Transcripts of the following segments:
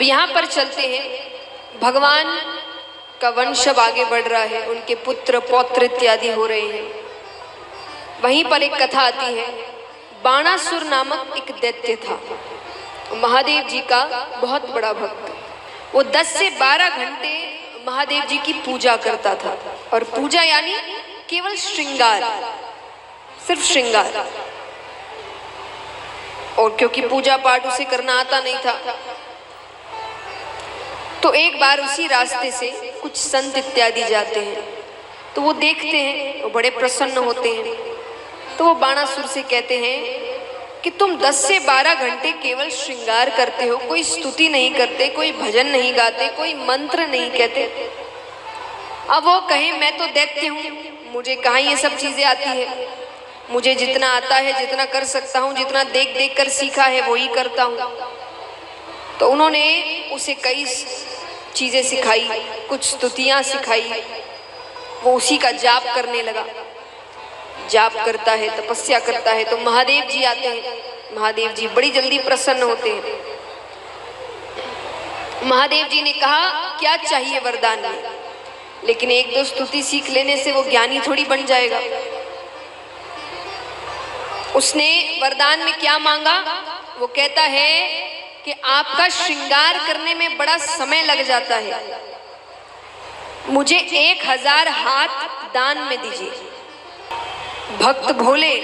अब यहाँ पर चलते हैं, भगवान का वंश अब आगे बढ़ रहा है, उनके पुत्र पौत्र इत्यादि हो रहे हैं। वहीं पर एक कथा आती है, बाणासुर नामक एक दैत्य था, महादेव जी का बहुत बड़ा भक्त। वो 10 से 12 घंटे महादेव जी की पूजा करता था, और पूजा यानी केवल श्रृंगार, सिर्फ श्रृंगार। और क्योंकि पूजा पाठ उसे करना आता नहीं था, तो एक बार उसी रास्ते से कुछ संत इत्यादि जाते हैं, तो वो देखते हैं, वो बड़े प्रसन्न होते हैं। तो वो बाणासुर से कहते हैं कि तुम 10 से 12 घंटे केवल श्रृंगार करते हो, कोई स्तुति नहीं करते, कोई भजन नहीं गाते, कोई मंत्र नहीं कहते। अब वो कहे मैं तो दैत्य हूँ, मुझे कहाँ ये सब चीजें आती है, मुझे जितना आता है, जितना कर सकता हूँ, जितना देख देख कर सीखा है वही करता हूँ। तो उन्होंने उसे कई चीजें सिखाई, कुछ स्तुतियाँ सिखाई। वो उसी का जाप करने लगा, जाप करता है, तपस्या करता है। तो महादेव जी आते हैं, महादेव जी बड़ी जल्दी प्रसन्न होते हैं। महादेव जी ने कहा क्या चाहिए वरदान में, लेकिन एक दो स्तुति सीख लेने से वो ज्ञानी थोड़ी बन जाएगा। उसने वरदान में क्या मांगा, वो कहता है कि आपका श्रृंगार करने में बड़ा समय लग जाता है, मुझे 1000 हाथ दान में दीजिए। भक्त भोले,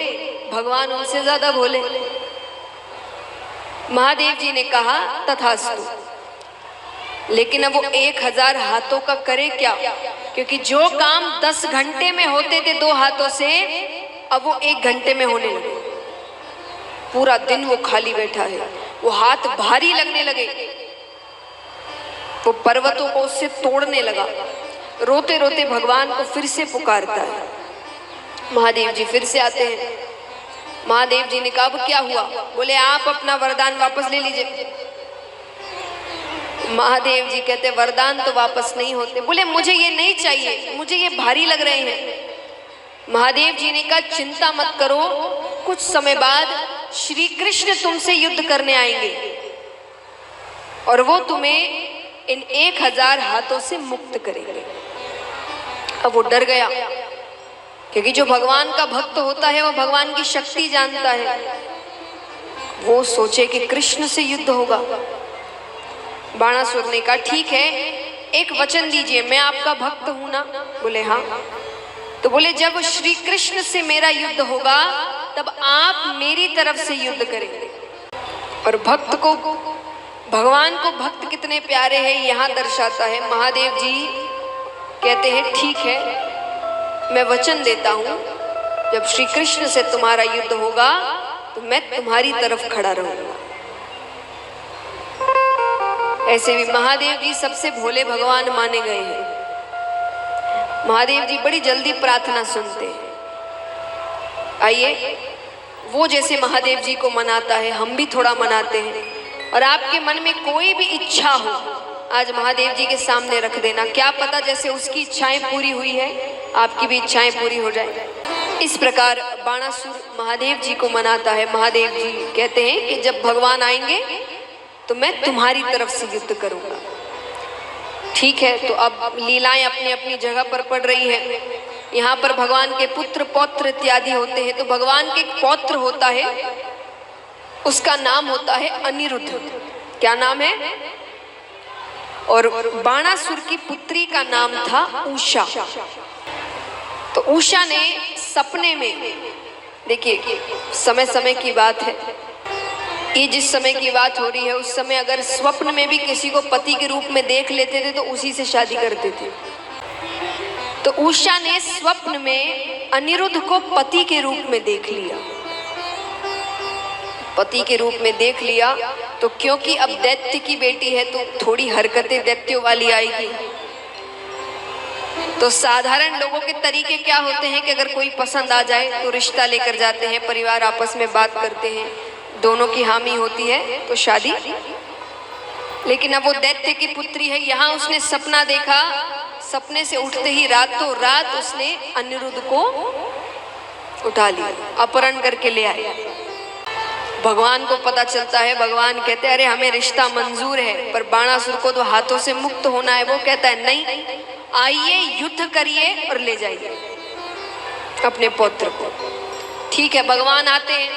भगवान उनसे ज्यादा भोले। महादेव जी ने कहा तथास्तु, लेकिन अब वो 1000 हाथों का करे क्या, क्योंकि जो काम 10 घंटे में होते थे 2 हाथों से, अब वो 1 घंटे में होने लगे। पूरा दिन वो खाली बैठा है, वो हाथ भारी लगने लगे, वो पर्वतों को उससे तोड़ने लगा। रोते रोते भगवान को फिर से पुकारता है। महादेव जी फिर से आते हैं। महादेव जी ने कहा अब क्या हुआ, बोले आप अपना वरदान वापस ले लीजिए। महादेव जी कहते वरदान तो वापस नहीं होते। बोले मुझे ये नहीं चाहिए, मुझे ये भारी लग रहे हैं। महादेव जी ने कहा चिंता मत करो, कुछ समय बाद श्री कृष्ण तुमसे युद्ध करने आएंगे और वो तुम्हें इन 1000 हाथों से मुक्त करेंगे। अब वो डर गया, क्योंकि जो भगवान का भक्त होता है वो भगवान की शक्ति जानता है। वो सोचे कि कृष्ण से युद्ध होगा। बाणासुर ने कहा ठीक है, एक वचन दीजिए, मैं आपका भक्त हूं ना। बोले हाँ। तो बोले जब श्री कृष्ण से मेरा युद्ध होगा तब आप मेरी तरफ से युद्ध करेंगे। और भक्त को, भगवान को भक्त कितने प्यारे हैं यहाँ दर्शाता है। महादेव जी कहते हैं ठीक है, मैं वचन देता हूँ, जब श्री कृष्ण से तुम्हारा युद्ध होगा तो मैं तुम्हारी तरफ खड़ा रहूंगा। ऐसे भी महादेव जी सबसे भोले भगवान माने गए हैं। महादेव जी बड़ी जल्दी प्रार्थना सुनते हैं। आइए, वो जैसे महादेव जी को मनाता है हम भी थोड़ा मनाते हैं। और आपके मन में कोई भी इच्छा हो, आज महादेव जी के सामने रख देना, क्या पता जैसे उसकी इच्छाएं पूरी हुई है आपकी भी इच्छाएं पूरी हो जाए। इस प्रकार बाणासुर महादेव जी को मनाता है। महादेव जी कहते हैं कि जब भगवान आएंगे तो मैं तुम्हारी तरफ से युद्ध करूंगा। ठीक है, तो अब लीलाएं अपनी अपनी जगह पर पड़ रही है। यहाँ पर भगवान के पुत्र पौत्र इत्यादि होते हैं। तो भगवान के एक पौत्र होता है, उसका नाम होता है अनिरुद्ध। क्या नाम है? और बाणासुर की पुत्री का नाम था उषा। तो उषा ने सपने में, देखिए समय समय की बात है, ये जिस समय की बात हो रही है उस समय अगर स्वप्न में भी किसी को पति के रूप में देख लेते थे तो उसी से शादी करते थे। तो उषा ने स्वप्न में अनिरुद्ध को पति के रूप में देख लिया। पति के रूप में देख लिया तो क्योंकि अब दैत्य की बेटी है तो थोड़ी हरकतें दैत्यों वाली आएगी। तो साधारण लोगों के तरीके क्या होते हैं कि अगर कोई पसंद आ जाए तो रिश्ता लेकर जाते हैं, परिवार आपस में बात करते हैं, दोनों की हामी होती है तो शादी। लेकिन अब वो दैत्य की पुत्री है। यहाँ उसने सपना देखा, सपने से उठते ही रातों रात उसने अनिरुद्ध को उठा लिया, अपहरण करके ले आया। भगवान को पता चलता है, भगवान कहते हैं अरे हमें रिश्ता मंजूर है, पर बाणासुर को तो हाथों से मुक्त होना है। वो कहता है नहीं, आइए युद्ध करिए और ले जाइए अपने पौत्र को। ठीक है, भगवान आते हैं,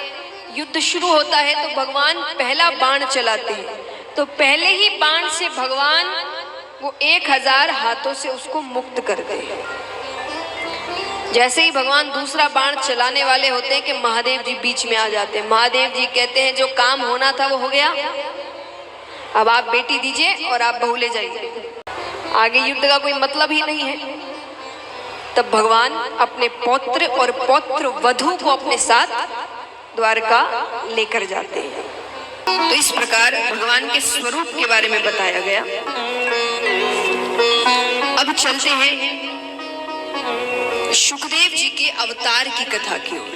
युद्ध शुरू होता है तो भगवान पहला बाण चलाते हैं। तो पहले ही बाण से भगवान वो 1000 हाथों से उसको मुक्त कर गए। जैसे ही भगवान दूसरा बाण चलाने वाले होते हैं कि महादेव जी बीच में आ जाते हैं। महादेव जी कहते हैं जो काम होना था वो हो गया, अब आप बेटी दीजिए और आप बहू ले जाइए, आगे युद्ध का कोई मतलब ही नहीं है। तब भगवान अपने पौत्र और पौत्र वधू को अपने साथ द्वारका लेकर जाते हैं। तो इस प्रकार भगवान के स्वरूप के बारे में बताया गया। अब चलते हैं सुखदेव जी के अवतार की कथा की ओर।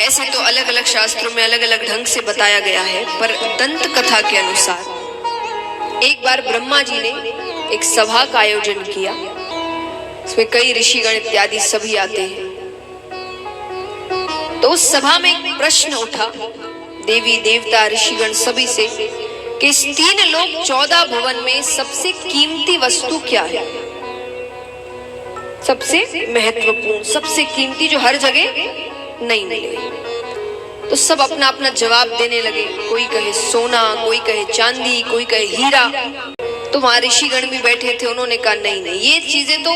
ऐसे तो अलग अलग शास्त्रों में अलग अलग ढंग से बताया गया है, पर दंत कथा के अनुसार एक बार ब्रह्मा जी ने एक सभा का आयोजन किया। इसमें कई ऋषिगण इत्यादि सभी आते हैं। तो उस सभा में एक प्रश्न उठा देवी देवता ऋषिगण सभी से कि इस 3 लोक 14 भुवन में सबसे कीमती वस्तु क्या है, सबसे महत्वपूर्ण, सबसे कीमती, जो हर जगह नहीं मिले। तो सब अपना अपना जवाब देने लगे। कोई कहे सोना, कोई कहे चांदी, कोई कहे हीरा। तो वहां ऋषिगण भी बैठे थे, उन्होंने कहा नहीं नहीं, ये चीजें तो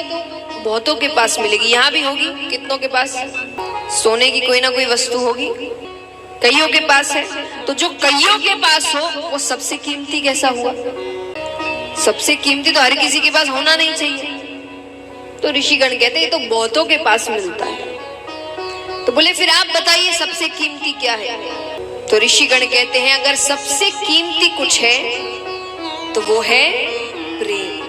बहुतों के पास मिलेगी, यहाँ भी होगी, कितनों के पास सोने की कोई ना कोई वस्तु होगी, कईयों के पास है। तो जो कईयों के पास हो वो सबसे कीमती कैसा हुआ? सबसे कीमती तो हर किसी के पास होना नहीं चाहिए। तो ऋषिगण कहते हैं ये तो बहुतों के पास मिलता है। तो बोले फिर आप बताइए सबसे कीमती क्या है? तो ऋषिगण कहते हैं अगर सबसे कीमती कुछ है तो वो है प्रेम।